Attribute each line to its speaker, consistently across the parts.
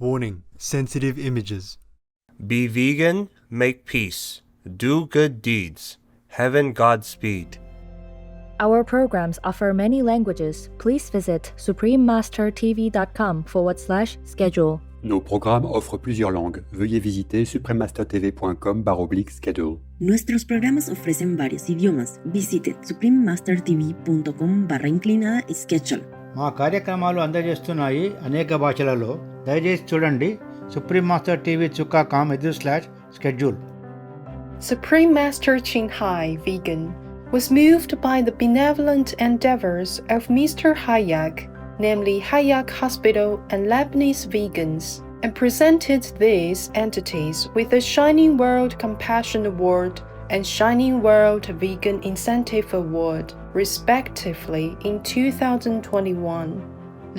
Speaker 1: Warning: sensitive images.
Speaker 2: Be vegan, make peace, do good deeds. Heaven Godspeed.
Speaker 3: Our programs offer many languages. Please visit suprememastertv.com/schedule.
Speaker 4: Nos programmes offrent plusieurs langues. Veuillez visiter suprememastertv.com/schedule.
Speaker 5: Nuestros programas ofrecen varios idiomas. Visite suprememastertv.com/schedule.
Speaker 6: మా కార్యక్రమాలు అందజేస్తున్నాయి అనేక భాషలలో. దయచేసి చూడండి suprememastertv.com/schedule.
Speaker 7: Supreme Master Qinghai Vegan was moved by the benevolent endeavors of Mr. Hayek, namely Hayek Hospital and Lebanese vegans, and presented these entities with the Shining World Compassion Award and Shining World Vegan Incentive Award, respectively, in 2021.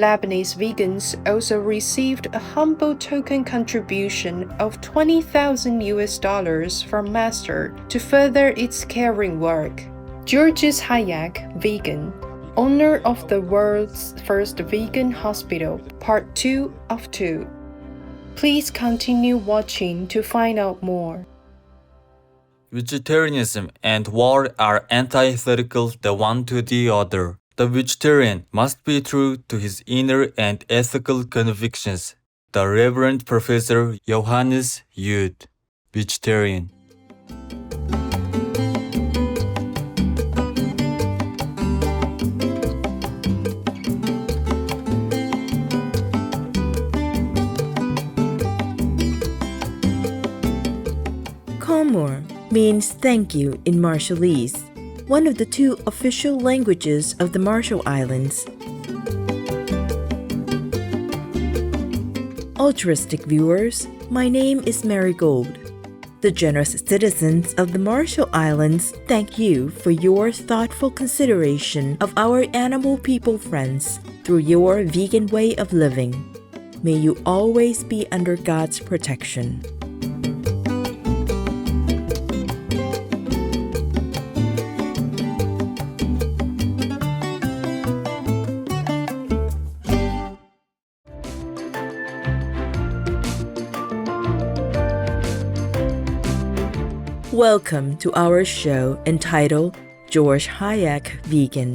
Speaker 7: Lebanese vegans also received a humble token contribution of $20,000 from Master to further its caring work. Georges Hayek, vegan, owner of the world's first vegan hospital, part 2 of 2. Please continue watching to find out more.
Speaker 8: Vegetarianism and war are antithetical the one to the other. The vegetarian must be true to his inner and ethical convictions. The Reverend Professor Johannes Yud, vegetarian.
Speaker 9: Komor means thank you in Marshallese, one of the two official languages of the Marshall Islands. Altruistic viewers, my name is Marigold. The generous citizens of the Marshall Islands thank you for your thoughtful consideration of our animal people friends through your vegan way of living. May you always be under God's protection. Welcome to our show entitled George Hayek Vegan,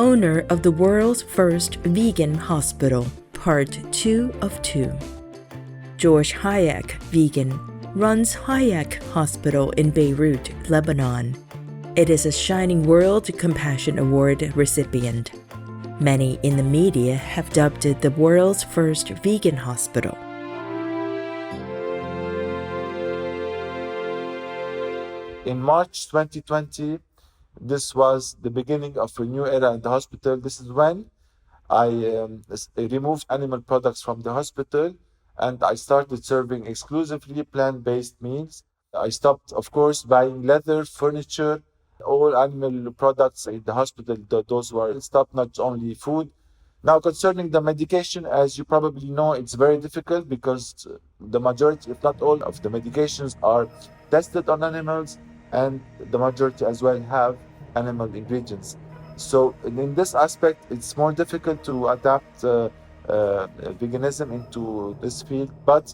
Speaker 9: owner of the world's first vegan hospital, part 2 of 2. George Hayek Vegan runs Hayek Hospital in Beirut, Lebanon. It is a Shining World Compassion Award recipient. Many in the media have dubbed it the world's first vegan hospital.
Speaker 10: In March 2020, this was the beginning of a new era in the hospital. This is when I removed animal products from the hospital and I started serving exclusively plant-based meals. I stopped, of course, buying leather, furniture, all animal products in the hospital. Those were stopped, not only food. Now, concerning the medication, as you probably know, it's very difficult because the majority, if not all, of the medications are tested on animals, and the majority as well have animal ingredients. So in this aspect, it's more difficult to adapt veganism into this field, but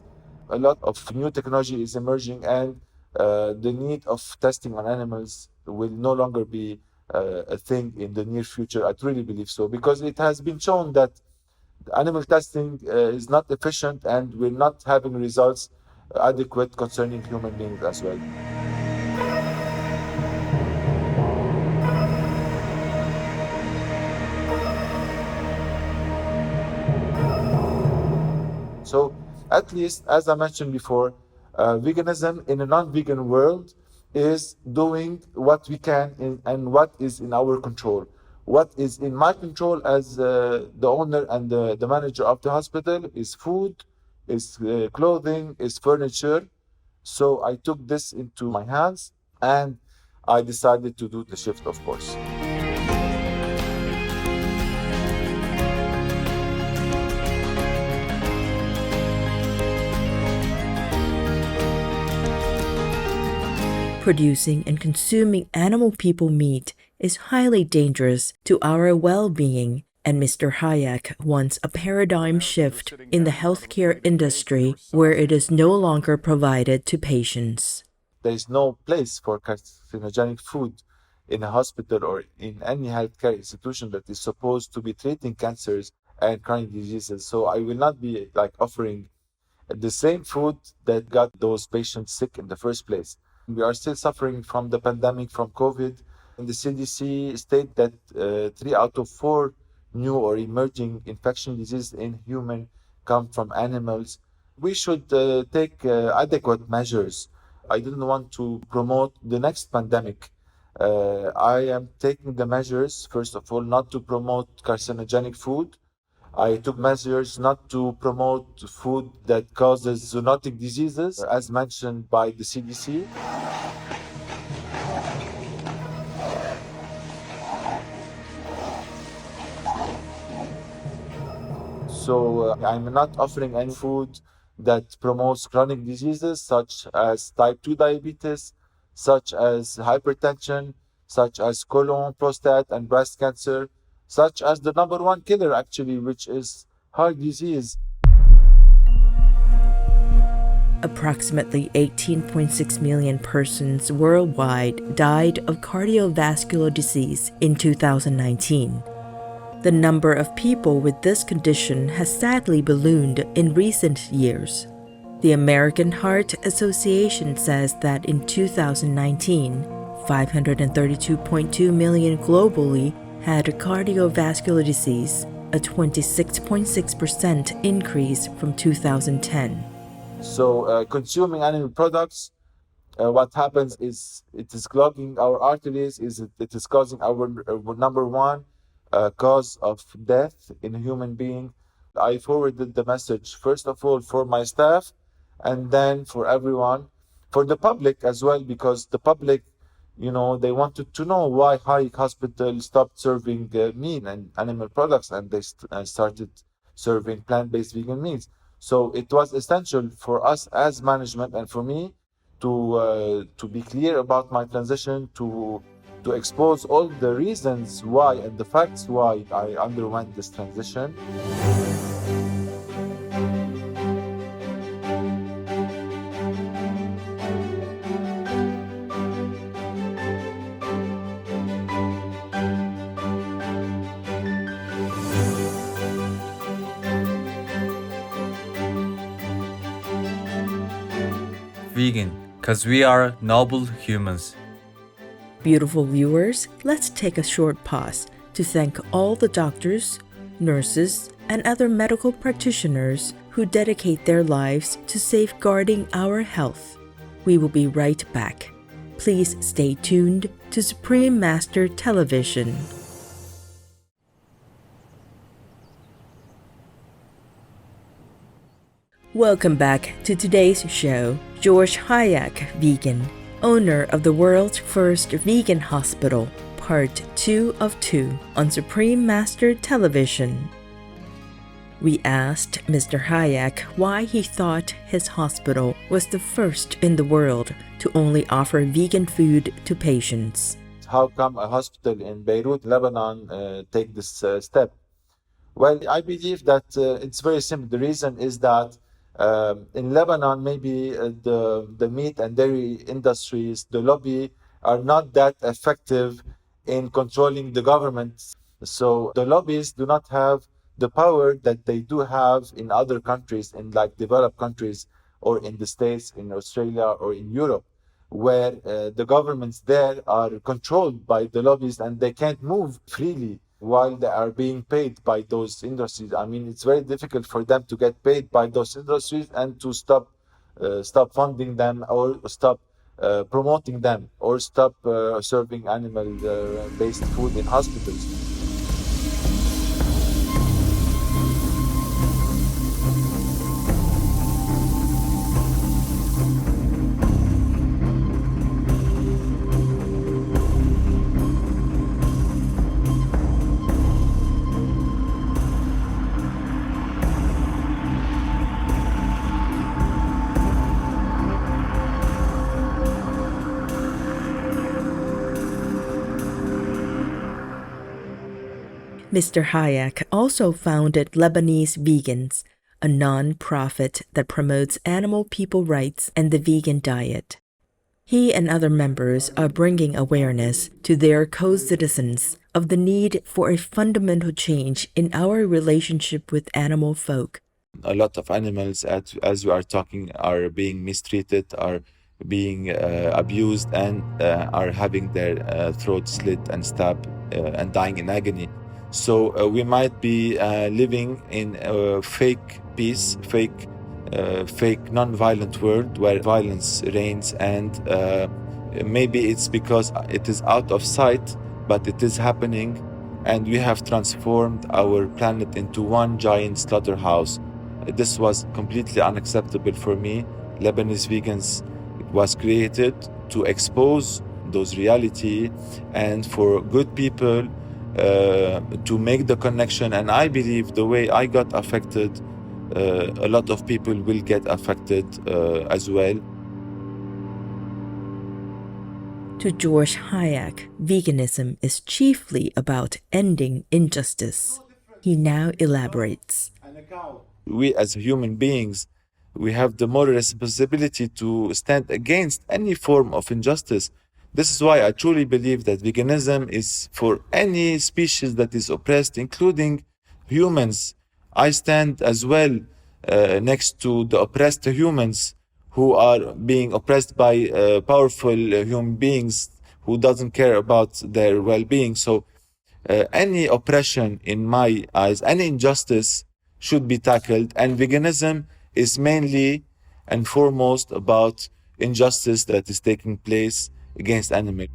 Speaker 10: a lot of new technology is emerging and the need of testing on animals will no longer be a thing in the near future. I truly believe so, because it has been shown that animal testing is not efficient and we're not having results adequate concerning human beings as well. So, at least, as I mentioned before, veganism in a non-vegan world is doing what we can and what is in our control. What is in my control as the owner and the manager of the hospital is food, is clothing, is furniture. So I took this into my hands and I decided to do the shift, of course.
Speaker 9: Producing and consuming animal people meat is highly dangerous to our well-being And Mr. Hayek wants a paradigm shift in the healthcare industry where it is no longer provided to patients.
Speaker 10: There is no place for carcinogenic food in a hospital or in any healthcare institution that is supposed to be treating cancers and chronic diseases. So I will not be offering the same food that got those patients sick in the first place. We are still suffering from the pandemic, from COVID. And the CDC state that 3 out of 4 new or emerging infection diseases in human come from animals. We should take adequate measures. I didn't want to promote the next pandemic. I am taking the measures, first of all, not to promote carcinogenic food. I took measures not to promote food that causes zoonotic diseases, as mentioned by the CDC. So I'm not offering any food that promotes chronic diseases such as type 2 diabetes, such as hypertension, such as colon, prostate, and breast cancer, such as the number one killer, actually, which is heart disease.
Speaker 9: Approximately 18.6 million persons worldwide died of cardiovascular disease in 2019. The number of people with this condition has sadly ballooned in recent years. The American Heart Association says that in 2019, 532.2 million globally had cardiovascular disease, a 26.6% increase from 2010.
Speaker 10: So consuming animal products, what happens is it is clogging our arteries, it is causing our number one cause of death in a human being. I forwarded the message, first of all, for my staff, and then for everyone, for the public as well, because the public, they wanted to know why Hayek Hospital stopped serving meat and animal products, and they started serving plant-based vegan meats. So it was essential for us as management and for me to be clear about my transition, to expose all the reasons why and the facts why I underwent this transition.
Speaker 8: Vegan, because we are noble humans.
Speaker 9: Beautiful viewers, let's take a short pause to thank all the doctors, nurses, and other medical practitioners who dedicate their lives to safeguarding our health. We will be right back. Please stay tuned to Supreme Master Television. Welcome back to today's show. George Hayek, vegan, owner of the world's first vegan hospital, part 2 of 2 on Supreme Master Television. We asked Mr. Hayek why he thought his hospital was the first in the world to only offer vegan food to patients.
Speaker 10: How come a hospital in Beirut, Lebanon, take this step? Well, I believe that it's very simple. The reason is that in Lebanon, maybe the meat and dairy industries, the lobby, are not that effective in controlling the government. So the lobbies do not have the power that they do have in other countries, in developed countries, or in the States, in Australia, or in Europe, where the governments there are controlled by the lobbies and they can't move freely while they are being paid by those industries. I mean, it's very difficult for them to get paid by those industries and to stop funding them, or stop promoting them, or stop serving animal-based food in hospitals.
Speaker 9: Mr. Hayek also founded Lebanese Vegans, a non-profit that promotes animal people rights and the vegan diet. He and other members are bringing awareness to their co-citizens of the need for a fundamental change in our relationship with animal folk.
Speaker 10: A lot of animals, as we are talking, are being mistreated, are being abused, and are having their throats slit and stabbed and dying in agony. So we might be living in a fake peace, fake non-violent world where violence reigns, and maybe it's because it is out of sight, but it is happening, and we have transformed our planet into one giant slaughterhouse. This was completely unacceptable for me. Lebanese Vegans was created to expose those reality and for good people to make the connection. And I believe the way I got affected, a lot of people will get affected as well.
Speaker 9: To George Hayek, veganism is chiefly about ending injustice. He now elaborates.
Speaker 10: We as human beings, we have the moral responsibility to stand against any form of injustice. This is why I truly believe that veganism is for any species that is oppressed, including humans. I stand as well next to the oppressed humans who are being oppressed by powerful human beings who doesn't care about their well-being. So any oppression, in my eyes, any injustice should be tackled, and veganism is mainly and foremost about injustice that is taking place against animals.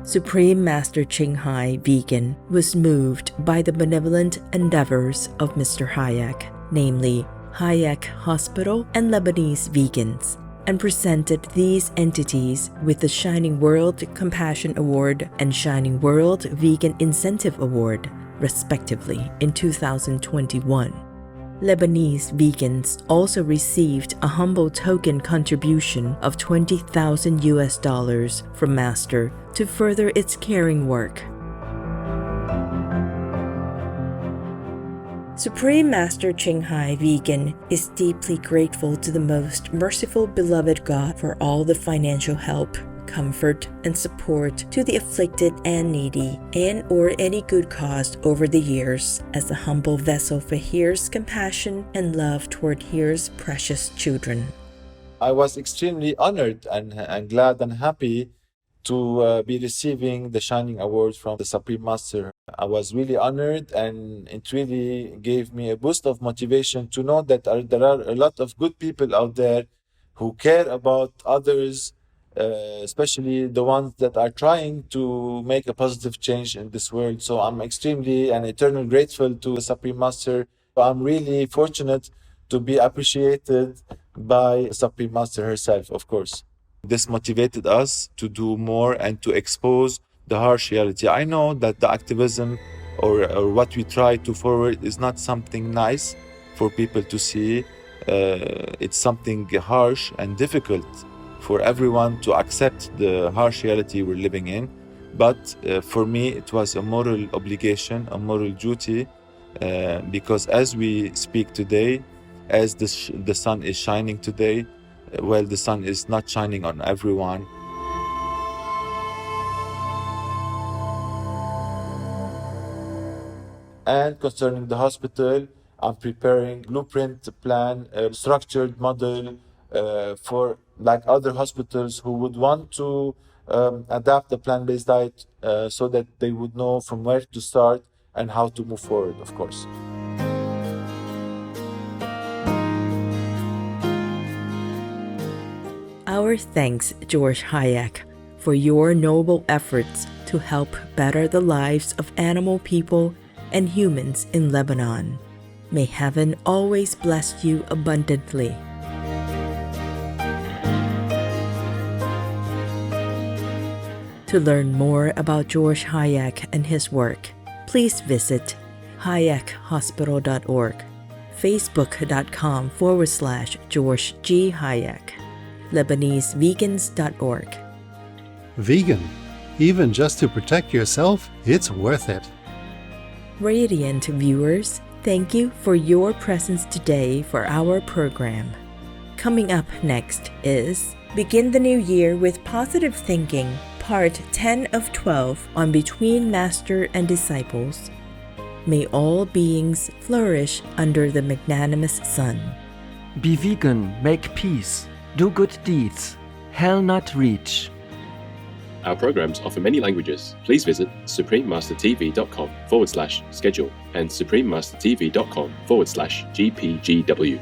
Speaker 9: Supreme Master Ching Hai Vegan was moved by the benevolent endeavors of Mr. Hayek, namely Hayek Hospital and Lebanese Vegans, and presented these entities with the Shining World Compassion Award and Shining World Vegan Incentive Award, respectively, in 2021. Lebanese Vegans also received a humble token contribution of $20,000 from Master to further its caring work. Supreme Master Ching Hai Vegan is deeply grateful to the most merciful beloved God for all the financial help, comfort, and support to the afflicted and needy, and or any good cause over the years, as the humble vessel for Here's compassion and love toward Here's precious children.
Speaker 10: I was extremely honored and glad and happy to be receiving the Shining Award from the Supreme Master. I was really honored, and it really gave me a boost of motivation to know that there are a lot of good people out there who care about others, especially the ones that are trying to make a positive change in this world. So I'm extremely and eternally grateful to the Supreme Master. I'm really fortunate to be appreciated by Supreme Master herself, of course. This motivated us to do more and to expose the harsh reality. I know that the activism or what we try to forward is not something nice for people to see. It's something harsh and difficult for everyone to accept the harsh reality we're living in. But for me, it was a moral obligation, a moral duty, because as we speak today, as the sun is shining today, well, the sun is not shining on everyone. And concerning the hospital, I'm preparing blueprint plan, a structured model for like other hospitals who would want to adapt a plant-based diet so that they would know from where to start and how to move forward, of course.
Speaker 9: Our thanks, George Hayek, for your noble efforts to help better the lives of animal people and humans in Lebanon. May heaven always bless you abundantly. To learn more about George Hayek and his work, please visit hayekhospital.org, facebook.com/George G. Hayek, LebaneseVegans.org.
Speaker 11: Vegan. Even just to protect yourself, it's worth it.
Speaker 9: Radiant viewers, thank you for your presence today for our program. Coming up next is Begin the New Year with Positive Thinking, Part 10 of 12 on Between Master and Disciples. May all beings flourish under the magnanimous sun.
Speaker 12: Be vegan, make peace, do good deeds, hell not reach.
Speaker 13: Our programs offer many languages. Please visit suprememastertv.com/schedule and suprememastertv.com/GPGW.